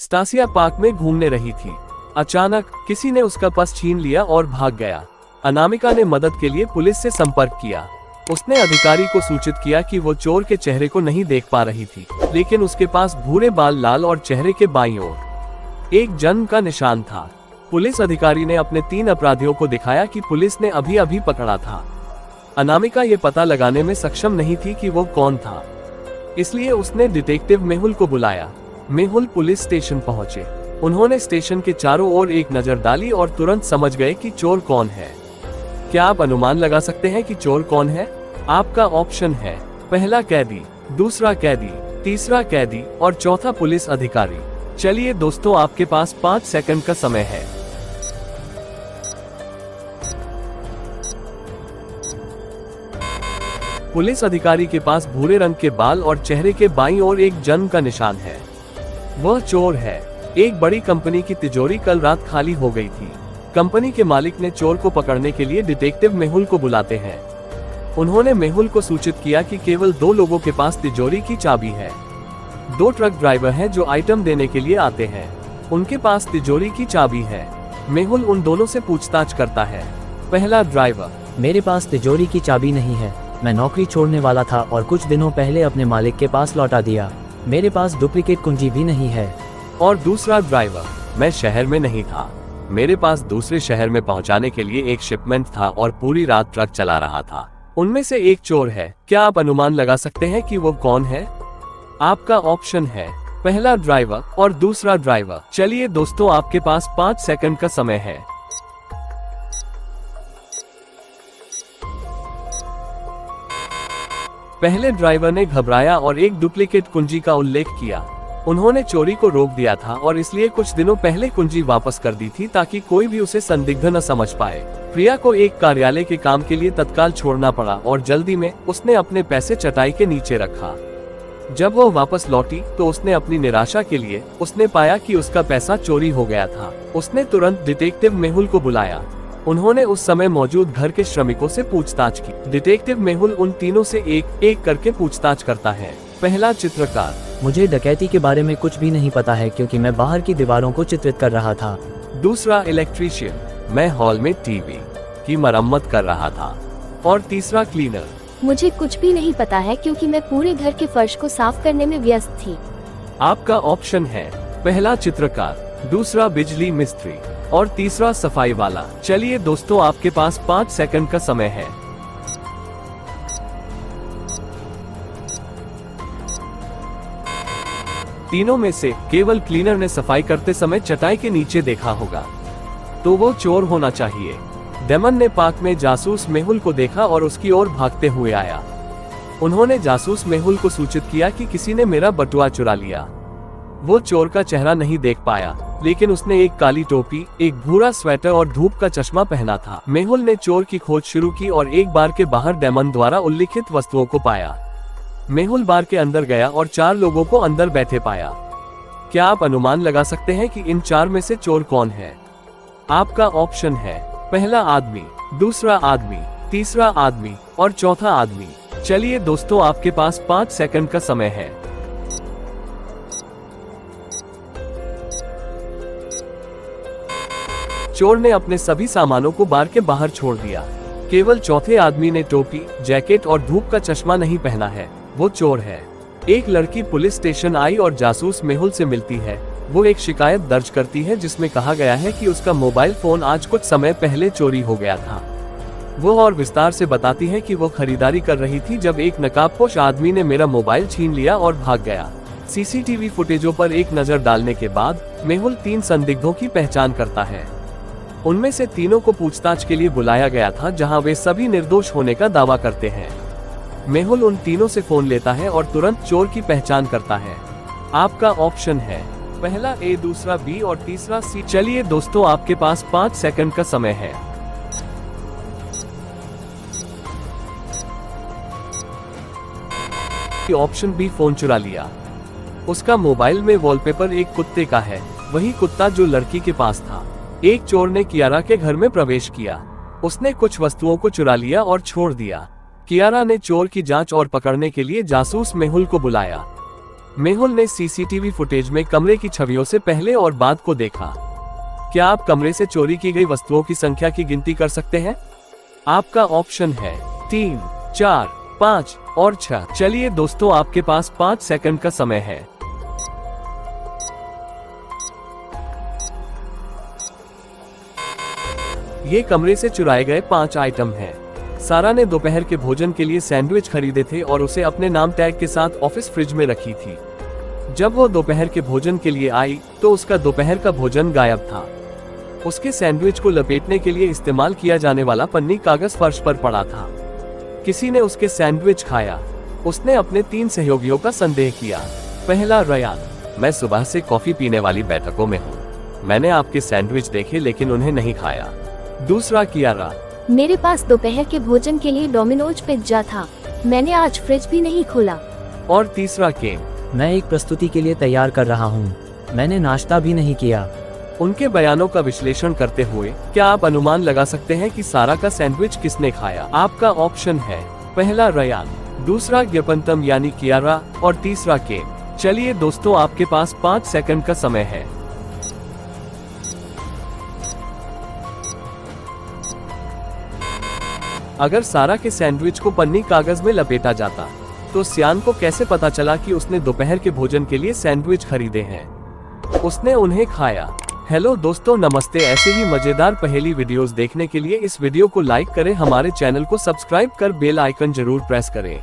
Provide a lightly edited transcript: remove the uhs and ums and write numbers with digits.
स्टासिया park में घूमने रही थी। अचानक किसी ने उसका पर्स छीन लिया और भाग गया। अनामिका ने मदद के लिए पुलिस से संपर्क किया। उसने अधिकारी को सूचित किया कि वो चोर के चेहरे को नहीं देख पा रही थी, लेकिन उसके पास भूरे बाल, लाल और चेहरे के बाईं ओर एक जन्म का निशान था। पुलिस अधिकारी ने अपने 3 अपराधियों को दिखाया कि पुलिस ने अभी अभी पकड़ा था। अनामिका ये पता लगाने में सक्षम नहीं थी कि वो कौन था, इसलिए उसने डिटेक्टिव मेहुल को बुलाया। मेहुल पुलिस स्टेशन पहुंचे। उन्होंने स्टेशन के चारों ओर एक नजर डाली और तुरंत समझ गए कि चोर कौन है। क्या आप अनुमान लगा सकते हैं कि चोर कौन है? आपका ऑप्शन है पहला कैदी, दूसरा कैदी, तीसरा कैदी और चौथा पुलिस अधिकारी। चलिए दोस्तों, आपके पास 5 सेकंड का समय है। पुलिस अधिकारी के पास भूरे रंग के बाल और चेहरे के बाईं ओर एक जन्म का निशान है। वह चोर है। एक बड़ी कंपनी की तिजोरी कल रात खाली हो गई थी। कंपनी के मालिक ने चोर को पकड़ने के लिए डिटेक्टिव मेहुल को बुलाते हैं। उन्होंने मेहुल को सूचित किया कि केवल 2 लोगों के पास तिजोरी की चाबी है। 2 ट्रक ड्राइवर हैं जो आइटम देने के लिए आते हैं। उनके पास तिजोरी की चाबी है। मेहुल उन दोनों से पूछताछ करता है। पहला ड्राइवर: मेरे पास तिजोरी की चाबी नहीं है। मैं नौकरी छोड़ने वाला था और कुछ दिनों पहले अपने मालिक के पास लौटा दिया। मेरे पास डुप्लीकेट कुंजी भी नहीं है। और दूसरा ड्राइवर: मैं शहर में नहीं था। मेरे पास दूसरे शहर में पहुंचाने के लिए एक शिपमेंट था और पूरी रात ट्रक चला रहा था। उनमें से एक चोर है। क्या आप अनुमान लगा सकते हैं कि वो कौन है? आपका ऑप्शन है पहला ड्राइवर और दूसरा ड्राइवर। चलिए दोस्तों, आपके पास 5 सेकंड का समय है। पहले ड्राइवर ने घबराया और एक डुप्लीकेट कुंजी का उल्लेख किया। उन्होंने चोरी को रोक दिया था और इसलिए कुछ दिनों पहले कुंजी वापस कर दी थी ताकि कोई भी उसे संदिग्ध न समझ पाए। प्रिया को एक कार्यालय के काम के लिए तत्काल छोड़ना पड़ा और जल्दी में उसने अपने पैसे चटाई के नीचे रखा। जब वो वापस लौटी तो उसने अपनी निराशा के लिए उसने पाया कि उसका पैसा चोरी हो गया था। उसने तुरंत डिटेक्टिव मेहुल को बुलाया। उन्होंने उस समय मौजूद घर के श्रमिकों से पूछताछ की। डिटेक्टिव मेहुल उन तीनों से एक एक करके पूछताछ करता है। पहला चित्रकार: मुझे डकैती के बारे में कुछ भी नहीं पता है क्योंकि मैं बाहर की दीवारों को चित्रित कर रहा था। दूसरा इलेक्ट्रीशियन: मैं हॉल में टीवी की मरम्मत कर रहा था। और तीसरा क्लीनर: मुझे कुछ भी नहीं पता है क्योंकि मैं पूरे घर के फर्श को साफ करने में व्यस्त थी। आपका ऑप्शन है पहला चित्रकार, दूसरा बिजली मिस्त्री और तीसरा सफाई वाला। चलिए दोस्तों, आपके पास 5 सेकंड का समय है। तीनों में से केवल क्लीनर ने सफाई करते समय चटाई के नीचे देखा होगा, तो वो चोर होना चाहिए। डेमन ने पार्क में जासूस मेहुल को देखा और उसकी ओर भागते हुए आया। उन्होंने जासूस मेहुल को सूचित किया कि किसी ने मेरा बटुआ चुरा लिया। वो चोर का चेहरा नहीं देख पाया, लेकिन उसने एक काली टोपी, एक भूरा स्वेटर और धूप का चश्मा पहना था। मेहुल ने चोर की खोज शुरू की और एक बार के बाहर डेमन द्वारा उल्लिखित वस्तुओं को पाया। मेहुल बार के अंदर गया और 4 लोगों को अंदर बैठे पाया। क्या आप अनुमान लगा सकते हैं कि इन 4 में से चोर कौन है? आपका ऑप्शन है पहला आदमी, दूसरा आदमी, तीसरा आदमी और चौथा आदमी। चलिए दोस्तों, आपके पास 5 सेकंड का समय है। चोर ने अपने सभी सामानों को बार के बाहर छोड़ दिया। केवल चौथे आदमी ने टोपी, जैकेट और धूप का चश्मा नहीं पहना है। वो चोर है। एक लड़की पुलिस स्टेशन आई और जासूस मेहुल से मिलती है। वो एक शिकायत दर्ज करती है जिसमें कहा गया है कि उसका मोबाइल फोन आज कुछ समय पहले चोरी हो गया था। वो और विस्तार से बताती है कि वो खरीदारी कर रही थी जब एक नकाबपोश आदमी ने मेरा मोबाइल छीन लिया और भाग गया। सीसीटीवी फुटेजों पर एक नजर डालने के बाद मेहुल 3 संदिग्धों की पहचान करता है। उनमें से तीनों को पूछताछ के लिए बुलाया गया था, जहां वे सभी निर्दोष होने का दावा करते हैं। मेहुल उन तीनों से फोन लेता है और तुरंत चोर की पहचान करता है। आपका ऑप्शन है पहला ए, दूसरा बी और तीसरा सी। चलिए दोस्तों, आपके पास 5 सेकंड का समय है। ऑप्शन बी फोन चुरा लिया। उसका मोबाइल में वॉलपेपर एक कुत्ते का है, वही कुत्ता जो लड़की के पास था। एक चोर ने कियारा के घर में प्रवेश किया। उसने कुछ वस्तुओं को चुरा लिया और छोड़ दिया। कियारा ने चोर की जांच और पकड़ने के लिए जासूस मेहुल को बुलाया। मेहुल ने सीसीटीवी फुटेज में कमरे की छवियों से पहले और बाद को देखा। क्या आप कमरे से चोरी की गई वस्तुओं की संख्या की गिनती कर सकते हैं? आपका ऑप्शन है 3, 4, 5 और 6। चलिए दोस्तों, आपके पास 5 सेकंड का समय है। ये कमरे से चुराए गए 5 आइटम हैं। सारा ने दोपहर के भोजन के लिए सैंडविच खरीदे थे और उसे अपने नाम टैग के साथ ऑफिस फ्रिज में रखी थी। जब वो दोपहर के भोजन के लिए आई तो उसका दोपहर का भोजन गायब था। उसके सैंडविच को लपेटने के लिए इस्तेमाल किया जाने वाला पन्नी कागज फर्श पर पड़ा था। किसी ने उसके सैंडविच खाया। उसने अपने 3 सहयोगियों का संदेह किया। पहला, रयान, मैं सुबह से कॉफी पीने वाली बैठकों में हूँ। मैंने आपके सैंडविच देखे लेकिन उन्हें नहीं खाया। दूसरा, कियारा, मेरे पास दोपहर के भोजन के लिए डोमिनोज पिज्जा था। मैंने आज फ्रिज भी नहीं खोला। और तीसरा, केन, मैं एक प्रस्तुति के लिए तैयार कर रहा हूँ। मैंने नाश्ता भी नहीं किया। उनके बयानों का विश्लेषण करते हुए क्या आप अनुमान लगा सकते हैं कि सारा का सैंडविच किसने खाया? आपका ऑप्शन है पहला, रयान, दूसरा, ज्ञपंतम यानी कियारा और तीसरा, केन। चलिए दोस्तों, आपके पास 5 सेकंड का समय है। अगर सारा के सैंडविच को पन्नी कागज में लपेटा जाता तो सियान को कैसे पता चला कि उसने दोपहर के भोजन के लिए सैंडविच खरीदे हैं? उसने उन्हें खाया। हेलो दोस्तों, नमस्ते। ऐसे ही मजेदार पहेली वीडियोस देखने के लिए इस वीडियो को लाइक करें, हमारे चैनल को सब्सक्राइब कर बेल आइकन जरूर प्रेस करें।